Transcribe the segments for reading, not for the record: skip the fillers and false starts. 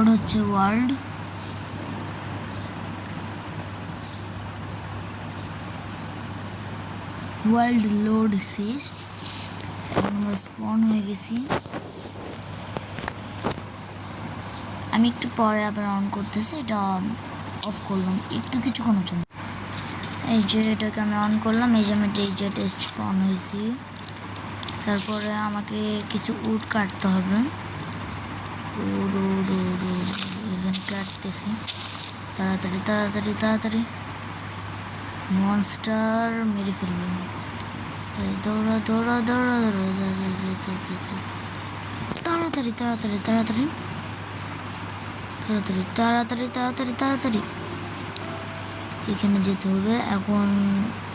Load হচ্ছে world. World load শেষ, আমরা স্পন হয়ে গেছি। আমি একটু পরে আবার অন করতেছি, এটা অফ করলাম একটু কিছুক্ষণের জন্য। এই যে এটাকে আমি অন করলাম, এই যে আমি ডেজার্টে স্পন হয়েছি। তারপরে আমাকে কিছু উড কাটতে হবে। উড উড উড উড এখানে কাটতেছি, তাড়াতাড়ি তাড়াতাড়ি তাড়াতাড়ি, মনস্টার মেরে ফেলবে। দৌড়া দৌড়া দৌড়া দৌড়া, তাড়াতাড়ি তাড়াতাড়ি তাড়াতাড়ি তাড়াতাড়ি তাড়াতাড়ি তাড়াতাড়ি তাড়াতাড়ি এখানে যেতে হবে। এখন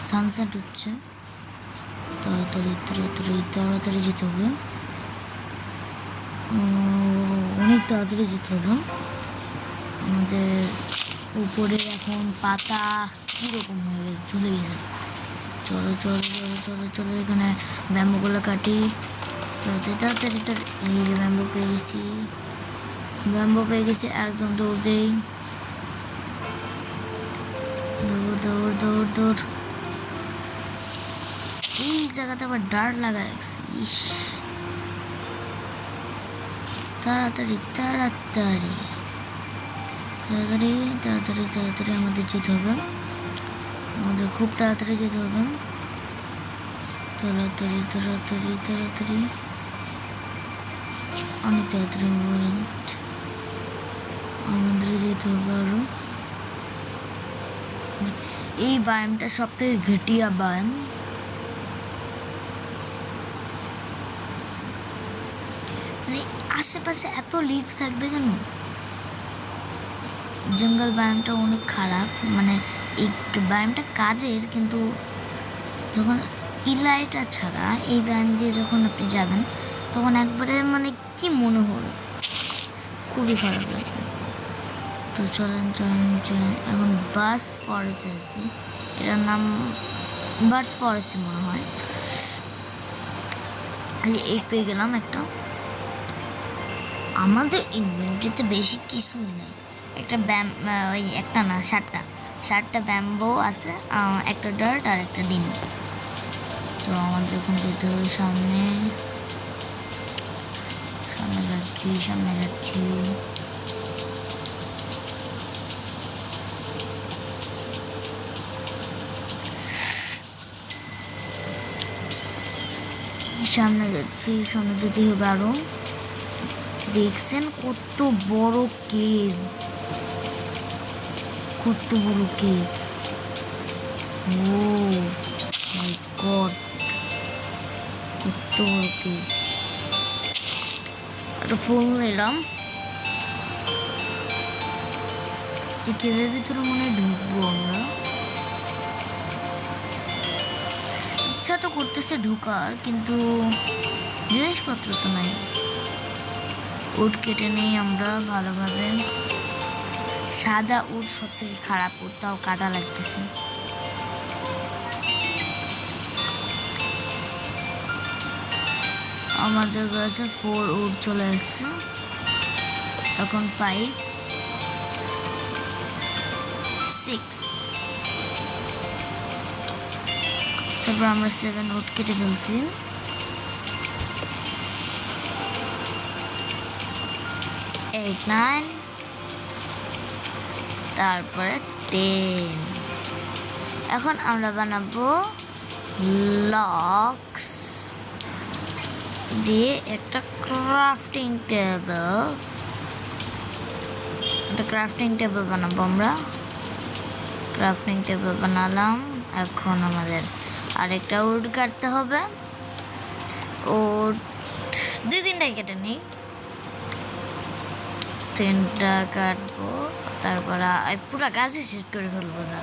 সানসেট হচ্ছে, তাড়াতাড়ি তাড়াতাড়ি তাড়াতাড়ি যেতে হবে, অনেক তাড়াতাড়ি যেতে হবে। আমাদের উপরে এখন পাতা কীরকম হয়ে গেছে, ঝুলে গেছে। চলো চলো চলো চলো চলো, এখানে ব্যাম্বুগুলো কাটি তাড়াতাড়ি তাড়াতাড়ি তাড়াতাড়ি। এই যে ব্যাম্বু পেয়ে গেছি, ব্যাম্বু পেয়ে গেছি, একদম দৌড় দেই, দৌড় দৌড় দৌড় দৌড়। এই জায়গাতে আবার ডার লাগা রাখছি, ইস। তাড়াতাড়ি তাড়াতাড়ি তাড়াতাড়ি তাড়াতাড়ি তাড়াতাড়ি আমাদের যেতে হবে, আমাদের খুব তাড়াতাড়ি যেতে হবে। তাড়াতাড়ি তাড়াতাড়ি তাড়াতাড়ি, অনেক তাড়াতাড়ি। ওয়েট, আমাদের যেতে হবে আরো। এই বায়ামটা সব থেকে ঘেটিয়া বায়াম। মানে আশেপাশে এত লিভ থাকবে কেন? জঙ্গল বায়ামটা অনেক খারাপ, মানে এই বায়ামটা কাজের, কিন্তু যখন ইলাইটা ছাড়া এই বায়াম দিয়ে যখন আপনি যাবেন তখন একবারে মানে কি মনে হলো, খুবই খারাপ লাগবে। তো চলেন চলেন চলেন, এখন বাস ফরেস্টে আছি, এটার নাম বার্স ফরেস্ট মনে হয়। এই পেয়ে গেলাম একটা। আমাদের ইনভেন্টরিতে বেশি কিছুই নেই, একটা ওই একটা না, ষাটটা ব্যাম্বো আছে, একটা ডার্ট আর একটা ডিম। তো আমাদের এখন যেতে হবে সামনে, সামনে যাচ্ছি সামনে যাচ্ছি। সামনে যাচ্ছি, সামনে যেতে হবে আরো। দেখছেন কত বড় কেভ, কত বড় কেভ, ও মাই গড, কত বড় কেভ। একটা ফুল নিলাম, এই কেভের ভিতরে মনে হয় ঢুকবো আমরা। ইচ্ছা তো করতেছে ঢুকার, কিন্তু জিনিসপত্র তো নাই। উড কেটে নেই আমরা ভালোভাবে। সাদা উড সব থেকে খারাপ উড, তাও কাটা লাগতেছে। আমাদের কাছে 4 উড চলে আসছে, এখন 5 6, তারপর আমরা 7 উড কেটে ফেলছি। 8 9, তারপরে 10। এখন আমরা বানাবো লক্স দিয়ে একটা ক্রাফটিং টেবিল বানাবো আমরা। ক্রাফটিং টেবিল বানালাম। এখন আমাদের আরেকটা উড কাটতে হবে, উড 2-3টাই কেটে নিই, 3টা কাটবো। তারপর পুরো গাছ শেষ করে ফেলবো না,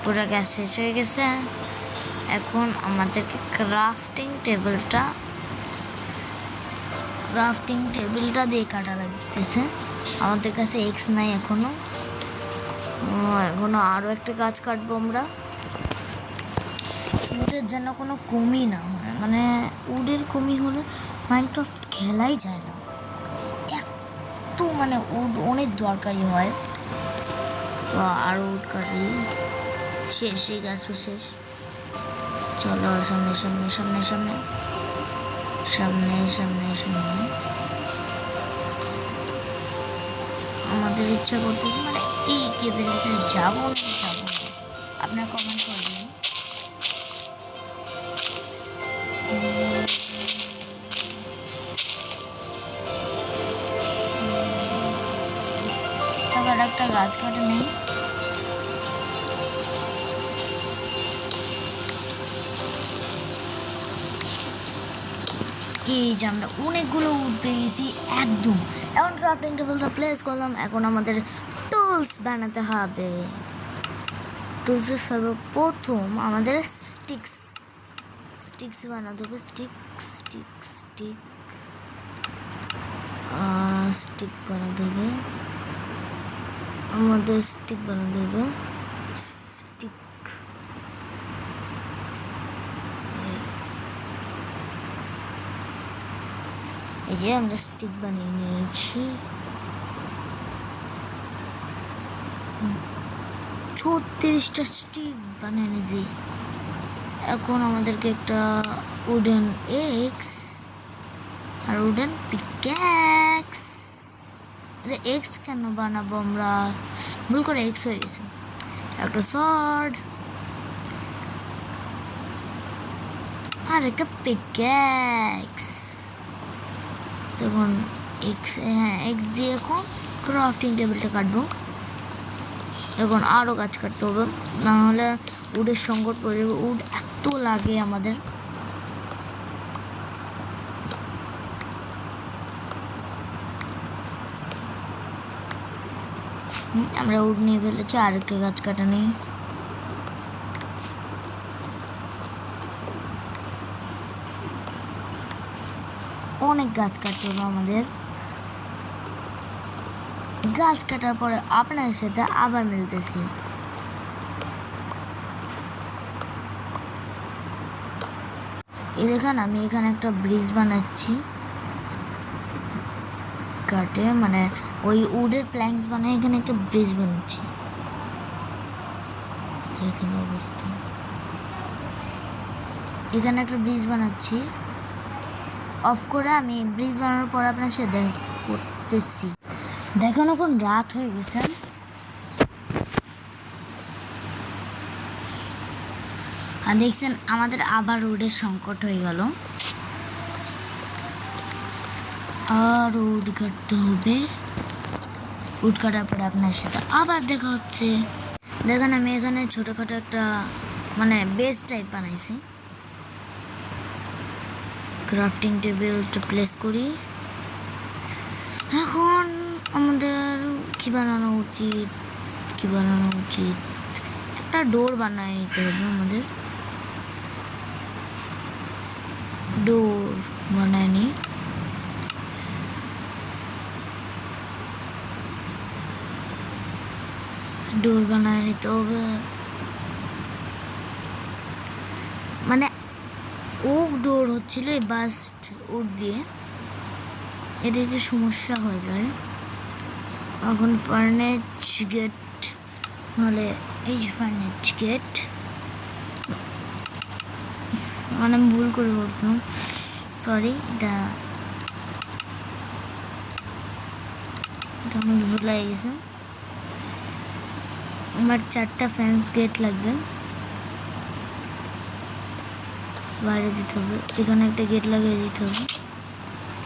পুরো গাছ শেষ হয়ে গেছে। এখন আমাদেরকে ক্রাফটিং টেবিলটা দিয়ে কাটা লাগতেছে। আমাদের কাছে এক্স নাই এখনো আরও একটা গাছ কাটবো আমরা। উডের যেন কোনো কমই না হয়, মানে উডের কমি হলে মাইনক্রাফট খেলাই যায় না, এত যেহেতু মানে উড অনেক দরকারি হয়, তো আরও উড কাটি। শেষ, এই গাছও শেষ। চলো সামনে সামনে সামনে সামনে সামনে সামনে সামনে। আমাদের ইচ্ছা করতেছে মানে এই কেবের ভিতরে যাবো না যাবো না, আপনার কমেন্ট করবেন। তারপর একটা গাছ কাটা নেই। এই যে আমরা অনেকগুলো উড পেয়ে গেছি একদম। এখন ক্রাফটিং টেবিলটা প্লেস করলাম। এখন আমাদের টুলস বানাতে হবে। টুলসের সর্বপ্রথম আমাদের স্টিক্স বানাতে হবে। স্টিক বানাতে হবে আমাদের। স্টিক বানাতে হবে। স্টিক এই যে আমরা স্টিক বানিয়ে নিয়েছি। 36টা স্টিক বানিয়ে নিয়েছি। এখন আমাদেরকে একটা উডেন এক্স আর উডেন পিক্যাক্স। এক্স কেন বানাবো আমরা, ভুল করে এক্স হয়ে গেছে। একটা সর্ড আর একটা পিক্যাক্স। তখন এক্স, হ্যাঁ এক্স দিয়ে এখন ক্রাফটিং টেবিলটা কাটবো। এখন আরও গাছ কাটতে হবে, নাহলে উডের সংকট পড়ে যাবে। উড এত লাগে আমাদের। আমরা উড নিয়ে ফেলেছি, আরেকটা গাছ কাটা নেই। অনেক গাছ কাটতে হবে আমাদের। গাছ কাটার পরে আপনার সাথে আবার মিলতেছি। এই দেখেন আমি এখানে একটা ব্রিজ বানাচ্ছি কাটে, মানে ওই উডের প্ল্যাঙ্কস বানাই এখানে একটা ব্রিজ বানাচ্ছি। দেখেন অবস্থা, এখানে একটা ব্রিজ বানাচ্ছি। অফ করে আমি ব্রিজ বানানোর পর আপনার সাথে দেখা করতেছি। দেখুন এখন রাত হয়ে গেছে। আর দেখছেন আমাদের আবার উডের সংকট হয়ে গেল। আর উড কাটতে হবে। উড কাটার পরে আপনার সাথে আবার দেখা হচ্ছে। দেখেন আমি এখানে ছোটোখাটো একটা মানে বেস টাইপ বানাইছি। ক্রাফটিং টেবিলটা প্লেস করি। এখন আমাদের কি বানানো উচিত, একটা ডোর বানিয়ে নিতে হবে আমাদের। ডোর বানায় নিই। ডোর বানায় নিতে হবে, মানে ওক ডোর হচ্ছিল এই বাস্ট উড দিয়ে। এতে যে সমস্যা হয়ে যায়। এখন ফার্নেচ গেট, নাহলে এই যে ফার্নেচ গেট, মানে আমি ভুল করে বলছিলাম, সরি। এটা আমার ভুল লাগে গেছে। আমার 4টা ফেন্স গেট লাগবে, বাইরে যেতে হবে। এখানে একটা গেট লাগিয়ে দিতে হবে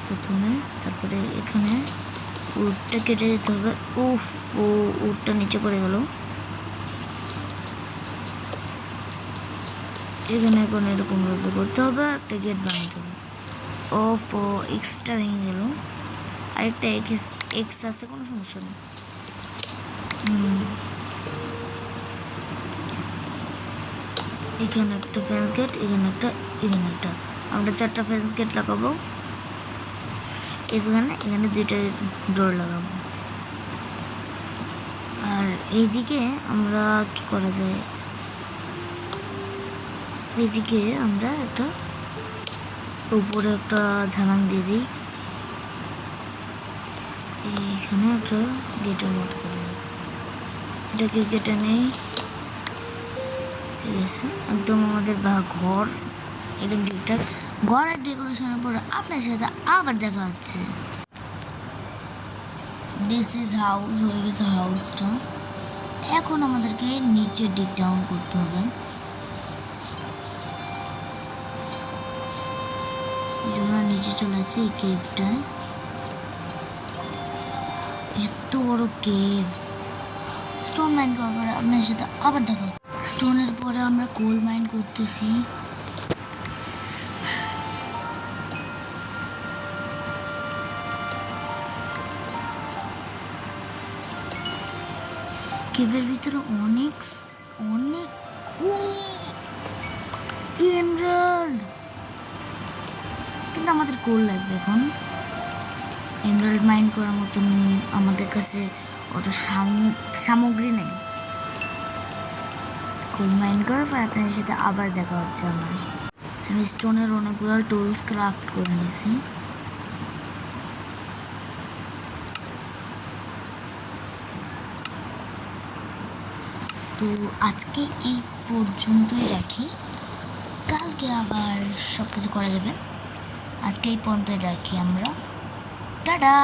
প্রথমে, তারপরে এখানে উডটা কেটে দিতে হবে। উফ, ও উডটা নিচে পড়ে গেল। এখানে এখন এরকমভাবে করতে হবে, একটা গেট বানাতে হবে। ওফ, ও এক্সটা ভেঙে গেল। আরেকটা এক্স আছে, কোনো সমস্যা নেই। এখানে একটা ফেন্স গেট, এখানে একটা। আমরা 4টা ফেন্স গেট লাগাবো। এখানে 2টা ডোর লাগাবো। আর এইদিকে আমরা কি করা যায়, এইদিকে আমরা একটা উপরে একটা ঝালাং দিয়ে দিই। এইখানে একটা গেটের মতো করে এটাকে কেটে নেই। ঠিক আছে, একদম আমাদের ঘর একদম ঠিকঠাক। ঘরের ডেকোরেশনের পর আপনার সাথে আবার দেখা হচ্ছে। দিস ইজ হাউস, হয়ে গেছে হাউসটা। এখন আমাদেরকে নিচে ডিগ ডাউন করতে হবে। এই জন্য নিচে চলে আসছি এই কেভটায়। এত বড় কেভ। স্টোন মাইন করার পরে আপনার সাথে আবার দেখা হচ্ছে। স্টোনের পরে আমরা কোল মাইন করতেছি। কেভের ভিতরে অনেক অনেক এমরাল্ড, কিন্তু আমাদের কোল লাগবে এখন। এমরাল্ড মাইন করার মতন আমাদের কাছে অত সামগ্রী নেই। কোল মাইন করার পর আপনার সাথে আবার দেখা হচ্ছে আমার। আমি স্টোনের অনেকগুলো টুলস ক্রাফট করে নিয়েছি। তো আজকে এই পর্যন্তই রাখি, কালকে আবার সব কিছু করা যাবে। আজকে এই পর্যন্তই রাখি আমরা। টাটা।